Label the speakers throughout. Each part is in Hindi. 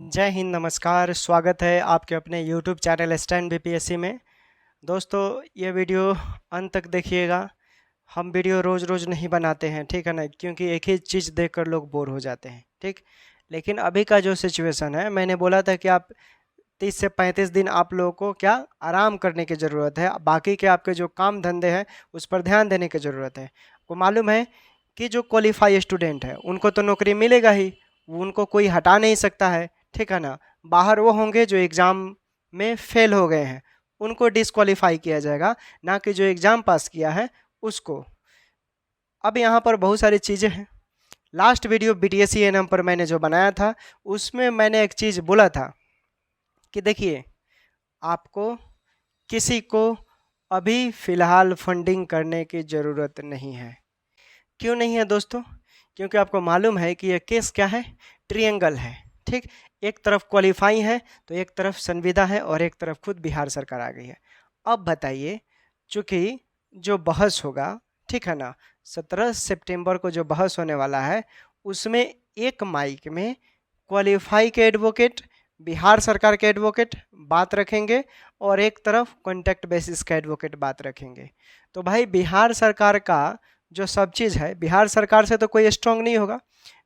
Speaker 1: जय हिंद, नमस्कार। स्वागत है आपके अपने YouTube चैनल स्टैंड बीपीएससी में। दोस्तों, ये वीडियो अंत तक देखिएगा। हम वीडियो रोज़ रोज़ नहीं बनाते हैं, ठीक है ना, क्योंकि एक ही चीज़ देखकर लोग बोर हो जाते हैं, ठीक। लेकिन अभी का जो सिचुएशन है, मैंने बोला था कि आप 30 से 35 दिन आप लोगों को क्या आराम करने की ज़रूरत है। बाकी के आपके जो काम धंधे हैं उस पर ध्यान देने की ज़रूरत है। आपको मालूम है कि जो क्वालिफाई स्टूडेंट है उनको तो नौकरी मिलेगा ही, उनको कोई हटा नहीं सकता है, ठीक है ना। बाहर वो होंगे जो एग्ज़ाम में फेल हो गए हैं, उनको डिस्क्वालीफाई किया जाएगा, ना कि जो एग्ज़ाम पास किया है उसको। अब यहाँ पर बहुत सारी चीज़ें हैं। लास्ट वीडियो बीटीएससी एनएम पर मैंने जो बनाया था उसमें मैंने एक चीज़ बोला था कि देखिए, आपको किसी को अभी फ़िलहाल फंडिंग करने की ज़रूरत नहीं है। क्यों नहीं है दोस्तों? क्योंकि आपको मालूम है कि ये केस क्या है, ट्रिएंगल है, ठीक। एक तरफ क्वालिफाई है तो एक तरफ संविदा है और एक तरफ खुद बिहार सरकार आ गई है। अब बताइए, चूंकि जो बहस होगा, ठीक है ना, 17 सितंबर को जो बहस होने वाला है उसमें एक माइक में क्वालिफाई के एडवोकेट, बिहार सरकार के एडवोकेट बात रखेंगे और एक तरफ कॉन्टैक्ट बेसिस का एडवोकेट बात रखेंगे। तो भाई, बिहार सरकार का जो सब चीज़ है, बिहार सरकार से तो कोई स्ट्रांग नहीं होगा,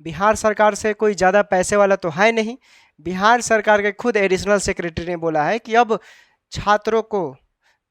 Speaker 1: बिहार सरकार से कोई ज़्यादा पैसे वाला तो है नहीं। बिहार सरकार के खुद एडिशनल सेक्रेटरी ने बोला है कि अब छात्रों को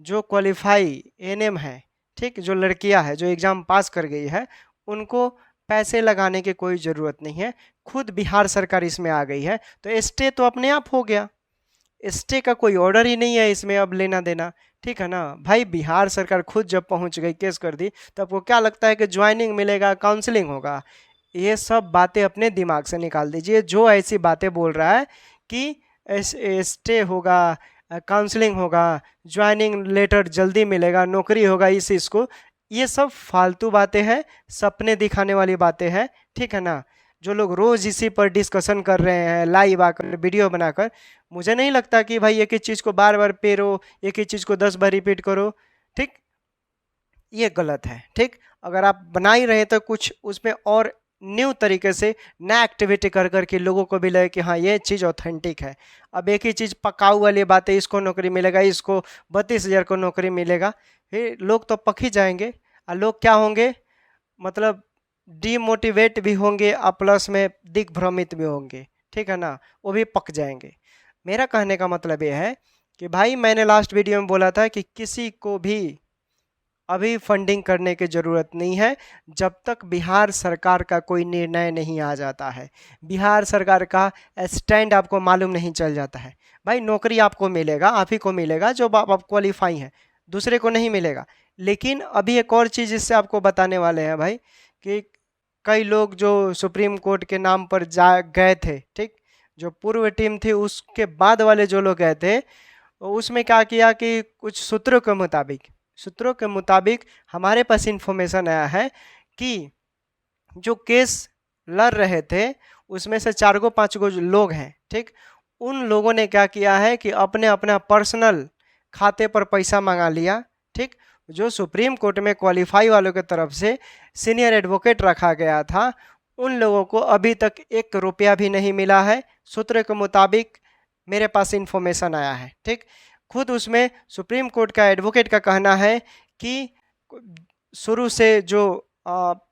Speaker 1: जो क्वालिफाई एनएम है, ठीक, जो लड़कियां हैं जो एग्ज़ाम पास कर गई है, उनको पैसे लगाने की कोई ज़रूरत नहीं है। खुद बिहार सरकार इसमें आ गई है तो स्टे तो अपने आप हो गया। स्टे का कोई ऑर्डर ही नहीं है इसमें अब लेना देना, ठीक है ना। भाई, बिहार सरकार खुद जब पहुंच गई, केस कर दी, तो आपको क्या लगता है कि ज्वाइनिंग मिलेगा, काउंसलिंग होगा? ये सब बातें अपने दिमाग से निकाल दीजिए। जो ऐसी बातें बोल रहा है कि स्टे होगा, काउंसलिंग होगा, ज्वाइनिंग लेटर जल्दी मिलेगा, नौकरी होगा, इस इसको, ये सब फालतू बातें हैं, सपने दिखाने वाली बातें हैं, ठीक है ना। जो लोग रोज़ इसी पर डिस्कशन कर रहे हैं, लाइव आकर वीडियो बनाकर, मुझे नहीं लगता कि भाई एक ही चीज़ को बार बार पेरो, एक ही चीज़ को 10 बार रिपीट करो, ठीक। ये गलत है, ठीक। अगर आप बना ही रहे तो कुछ उसमें और न्यू तरीके से नया एक्टिविटी कर करके लोगों को भी लगे कि हाँ, ये चीज़ ऑथेंटिक है। अब एक ही चीज़ पकाऊ वाली बातें, इसको नौकरी मिलेगा, इसको 32,000 को नौकरी मिलेगा, फिर लोग तो पक ही जाएंगे। और लोग क्या होंगे, मतलब डीमोटिवेट भी होंगे और प्लस में दिग्भ्रमित भी होंगे, ठीक है ना, वो भी पक जाएंगे। मेरा कहने का मतलब ये है कि भाई, मैंने लास्ट वीडियो में बोला था कि किसी को भी अभी फंडिंग करने की ज़रूरत नहीं है जब तक बिहार सरकार का कोई निर्णय नहीं आ जाता है, बिहार सरकार का स्टैंड आपको मालूम नहीं चल जाता है। भाई, नौकरी आपको मिलेगा, आप ही को मिलेगा जो आप क्वालिफाई हैं, दूसरे को नहीं मिलेगा। लेकिन अभी एक और चीज़ इससे आपको बताने वाले हैं भाई, कि कई लोग जो सुप्रीम कोर्ट के नाम पर जा गए थे, ठीक, जो पूर्व टीम थी उसके बाद वाले जो लोग गए थे, उसमें क्या किया कि कुछ सूत्रों के मुताबिक हमारे पास इंफॉर्मेशन आया है कि जो केस लड़ रहे थे उसमें से 4-5 लोग हैं, ठीक। उन लोगों ने क्या किया है कि अपने अपना पर्सनल खाते पर पैसा मंगा लिया, ठीक। जो सुप्रीम कोर्ट में क्वालिफाई वालों की तरफ से सीनियर एडवोकेट रखा गया था, उन लोगों को अभी तक 1 रुपया भी नहीं मिला है। सूत्र के मुताबिक मेरे पास इंफॉर्मेशन आया है, ठीक। खुद उसमें सुप्रीम कोर्ट का एडवोकेट का कहना है कि शुरू से जो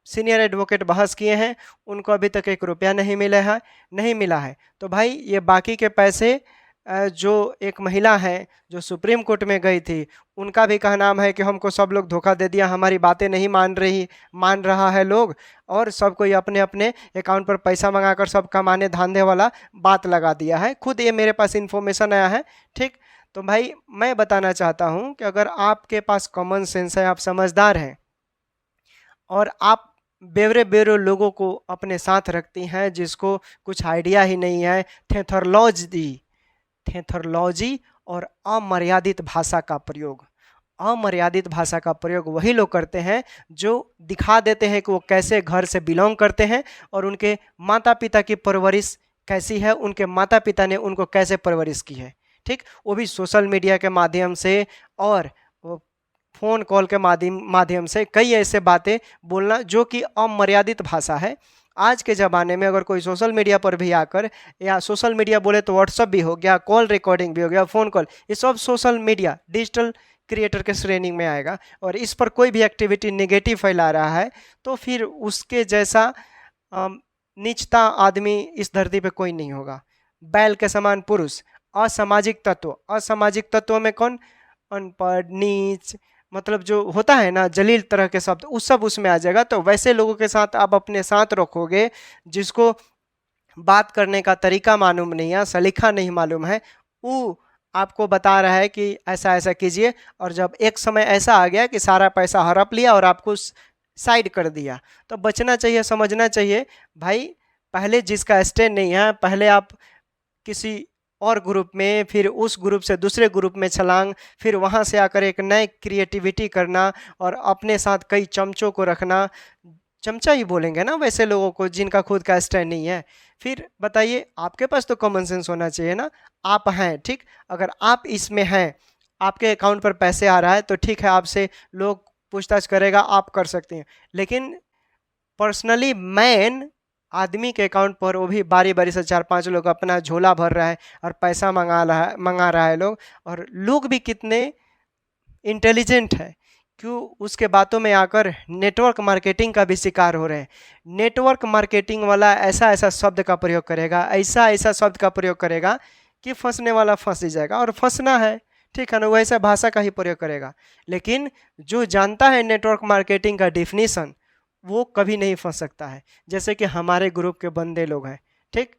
Speaker 1: सीनियर एडवोकेट बहस किए हैं उनको अभी तक 1 रुपया नहीं मिला है। तो भाई, ये बाकी के पैसे जो एक महिला है जो सुप्रीम कोर्ट में गई थी, उनका भी कहना है कि हमको सब लोग धोखा दे दिया, हमारी बातें नहीं मान रहा है लोग, और सब कोई अपने अपने अकाउंट पर पैसा मंगाकर सब कमाने धांधे वाला बात लगा दिया है। खुद ये मेरे पास इंफॉर्मेशन आया है, ठीक। तो भाई, मैं बताना चाहता हूँ कि अगर आपके पास कॉमन सेंस है, आप समझदार हैं और आप बेवरे लोगों को अपने साथ रखती हैं जिसको कुछ आइडिया ही नहीं है, थेथरोलॉजी और अमर्यादित भाषा का प्रयोग वही लोग करते हैं जो दिखा देते हैं कि वो कैसे घर से बिलोंग करते हैं और उनके माता पिता की परवरिश कैसी है, उनके माता पिता ने उनको कैसे परवरिश की है, ठीक। वो भी सोशल मीडिया के माध्यम से और फ़ोन कॉल के माध्यम से कई ऐसे बातें बोलना जो कि अमर्यादित भाषा है। आज के ज़माने में अगर कोई सोशल मीडिया पर भी आकर, या सोशल मीडिया बोले तो व्हाट्सअप भी हो गया, कॉल रिकॉर्डिंग भी हो गया, फ़ोन कॉल, ये सब सोशल मीडिया डिजिटल क्रिएटर के श्रेणी में आएगा, और इस पर कोई भी एक्टिविटी नेगेटिव फैला रहा है तो फिर उसके जैसा नीचता आदमी इस धरती पे कोई नहीं होगा। बैल के समान पुरुष, असामाजिक तत्व, असामाजिक तत्व में कौन? अनपढ़, नीच, मतलब जो होता है ना जलील तरह के शब्द, उस सब उसमें आ जाएगा। तो वैसे लोगों के साथ आप अपने साथ रखोगे जिसको बात करने का तरीका मालूम नहीं है, सलीका नहीं मालूम है, वो आपको बता रहा है कि ऐसा ऐसा कीजिए, और जब एक समय ऐसा आ गया कि सारा पैसा हड़प लिया और आपको साइड कर दिया, तो बचना चाहिए, समझना चाहिए भाई। पहले जिसका स्टैंड नहीं है, पहले आप किसी और ग्रुप में, फिर उस ग्रुप से दूसरे ग्रुप में छलांग, फिर वहाँ से आकर एक नए क्रिएटिविटी करना और अपने साथ कई चमचों को रखना, चमचा ही बोलेंगे ना वैसे लोगों को जिनका खुद का स्टैंड नहीं है। फिर बताइए, आपके पास तो कॉमन सेंस होना चाहिए ना। आप हैं, ठीक, अगर आप इसमें हैं, आपके अकाउंट पर पैसे आ रहा है तो ठीक है, आपसे लोग पूछताछ करेगा, आप कर सकते हैं। लेकिन पर्सनली मैन आदमी के अकाउंट पर, वो भी बारी बारी से 4-5 लोग अपना झोला भर रहा है और पैसा मंगा रहा है लोग, और लोग भी कितने इंटेलिजेंट है, क्यों उसके बातों में आकर नेटवर्क मार्केटिंग का भी शिकार हो रहे हैं। नेटवर्क मार्केटिंग वाला ऐसा ऐसा शब्द का प्रयोग करेगा, ऐसा ऐसा शब्द का प्रयोग करेगा कि फंसने वाला फंस ही जाएगा, और फंसना है, ठीक है ना, वैसा भाषा का ही प्रयोग करेगा। लेकिन जो जानता है नेटवर्क मार्केटिंग का डिफिनीशन, वो कभी नहीं फंस सकता है। जैसे कि हमारे ग्रुप के बंदे लोग हैं, ठीक,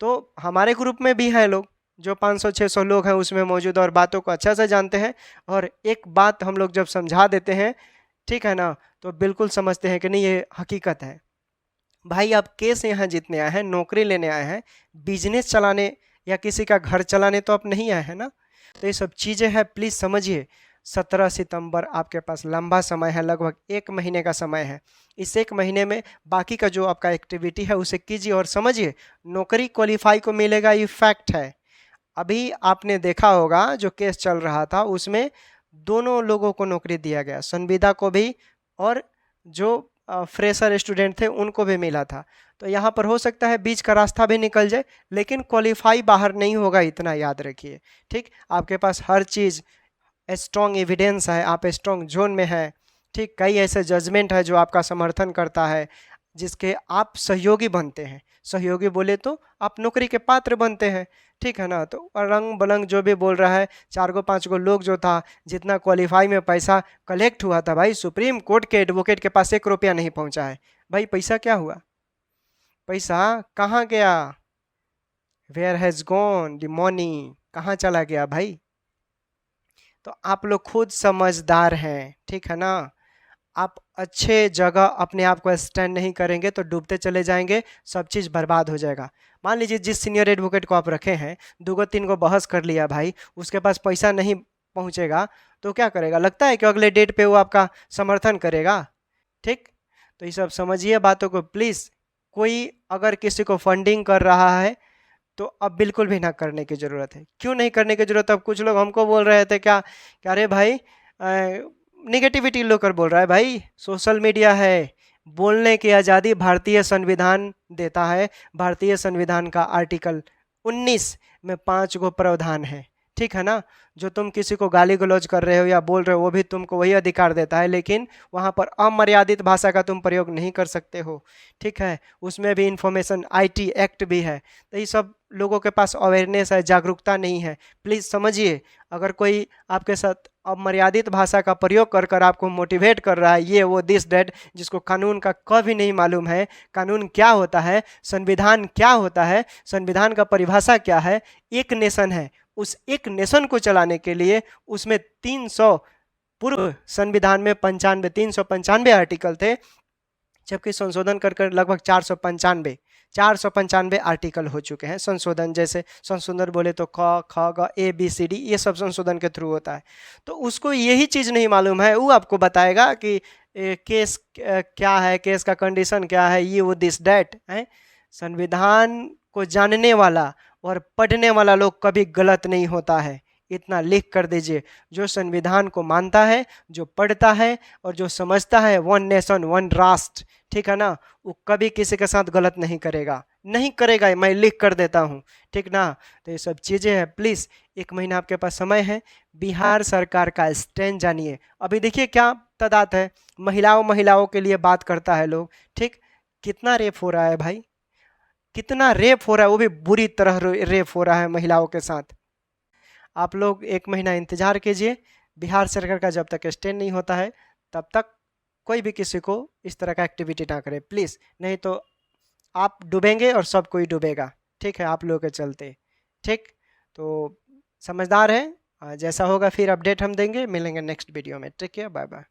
Speaker 1: तो हमारे ग्रुप में भी हैं लोग जो 500-600 लोग हैं उसमें मौजूद, और बातों को अच्छा से जानते हैं, और एक बात हम लोग जब समझा देते हैं, ठीक है ना, तो बिल्कुल समझते हैं कि नहीं ये हकीकत है। भाई आप केस यहाँ जीतने आए हैं, नौकरी लेने आए हैं, बिजनेस चलाने या किसी का घर चलाने तो आप नहीं आए हैं ना। तो ये सब चीज़ें हैं, प्लीज़ समझिए। 17 सितंबर आपके पास लंबा समय है, लगभग 1 महीने का समय है। इस 1 महीने में बाकी का जो आपका एक्टिविटी है उसे कीजिए, और समझिए नौकरी क्वालिफाई को मिलेगा, ये फैक्ट है। अभी आपने देखा होगा जो केस चल रहा था उसमें दोनों लोगों को नौकरी दिया गया, संविदा को भी और जो फ्रेशर स्टूडेंट थे उनको भी मिला था। तो यहाँ पर हो सकता है बीच का रास्ता भी निकल जाए, लेकिन क्वालिफाई बाहर नहीं होगा, इतना याद रखिए, ठीक। आपके पास हर चीज़ स्ट्रॉन्ग एविडेंस है, आप स्ट्रॉन्ग जोन में हैं, ठीक। कई ऐसे जजमेंट है जो आपका समर्थन करता है, जिसके आप सहयोगी बनते हैं। सहयोगी बोले तो आप नौकरी के पात्र बनते हैं, ठीक है ना। तो रंग बलंग जो भी बोल रहा है, 4-5 लोग जो था, जितना क्वालिफाई में पैसा कलेक्ट हुआ था भाई, सुप्रीम कोर्ट के एडवोकेट के पास 1 रुपया नहीं पहुंचा है। भाई पैसा क्या हुआ? पैसा कहाँ गया? Where has gone the money? कहाँ चला गया भाई? तो आप लोग खुद समझदार हैं, ठीक है ना। आप अच्छे जगह अपने आप को स्टैंड नहीं करेंगे तो डूबते चले जाएंगे, सब चीज़ बर्बाद हो जाएगा। मान लीजिए जिस सीनियर एडवोकेट को आप रखे हैं, 2-3 बहस कर लिया भाई, उसके पास पैसा नहीं पहुंचेगा तो क्या करेगा? लगता है कि अगले डेट पे वो आपका समर्थन करेगा? ठीक, तो ये सब समझिए बातों को प्लीज़। कोई अगर किसी को फंडिंग कर रहा है तो अब बिल्कुल भी ना करने की ज़रूरत है। क्यों नहीं करने की ज़रूरत? अब कुछ लोग हमको बोल रहे थे क्या कि अरे भाई निगेटिविटी लेकर बोल रहा है। भाई सोशल मीडिया है, बोलने की आज़ादी भारतीय संविधान देता है। भारतीय संविधान का आर्टिकल 19 में 5 गो प्रावधान है, ठीक है ना। जो तुम किसी को गाली गलौज कर रहे हो या बोल रहे हो वो भी तुमको वही अधिकार देता है, लेकिन वहाँ पर अमर्यादित भाषा का तुम प्रयोग नहीं कर सकते हो, ठीक है। उसमें भी इंफॉर्मेशन आईटी एक्ट भी है। तो ये सब लोगों के पास अवेयरनेस है, जागरूकता नहीं है। प्लीज़ समझिए, अगर कोई आपके साथ अमर्यादित भाषा का प्रयोग कर कर आपको मोटिवेट कर रहा है, ये वो दिस डैट, जिसको कानून का कभी नहीं मालूम है, कानून क्या होता है, संविधान क्या होता है, संविधान का परिभाषा क्या है। एक नेशन है, उस एक नेशन को चलाने के लिए उसमें 300 पूर्व संविधान में 395 आर्टिकल थे, जबकि संशोधन कर कर लगभग 495 आर्टिकल हो चुके हैं संशोधन। जैसे संशोधन बोले तो क ख ग ए बी सी डी, ये सब संशोधन के थ्रू होता है। तो उसको यही चीज़ नहीं मालूम है, वो आपको बताएगा कि केस क्या है, केस का कंडीशन क्या है, ये वो दिस डैट है। संविधान को जानने वाला और पढ़ने वाला लोग कभी गलत नहीं होता है, इतना लिख कर दीजिए। जो संविधान को मानता है, जो पढ़ता है और जो समझता है वन नेशन वन राष्ट्र, ठीक है ना, वो कभी किसी के साथ गलत नहीं करेगा, नहीं करेगा, मैं लिख कर देता हूँ, ठीक ना। तो ये सब चीज़ें हैं, प्लीज़ 1 महीना आपके पास समय है, बिहार सरकार का स्टैंड जानिए। अभी देखिए क्या तादाद है, महिलाओं के लिए बात करता है लोग, ठीक। कितना रेप हो रहा है भाई, कितना रेप हो रहा है, वो भी बुरी तरह रेप हो रहा है महिलाओं के साथ। आप लोग 1 महीना इंतजार कीजिए, बिहार सरकार का जब तक स्टैंड नहीं होता है तब तक कोई भी किसी को इस तरह का एक्टिविटी ना करे प्लीज़, नहीं तो आप डूबेंगे और सब कोई डूबेगा, ठीक है, आप लोगों के चलते, ठीक। तो समझदार है, जैसा होगा फिर अपडेट हम देंगे, मिलेंगे नेक्स्ट वीडियो में, ठीक है, बाय बाय।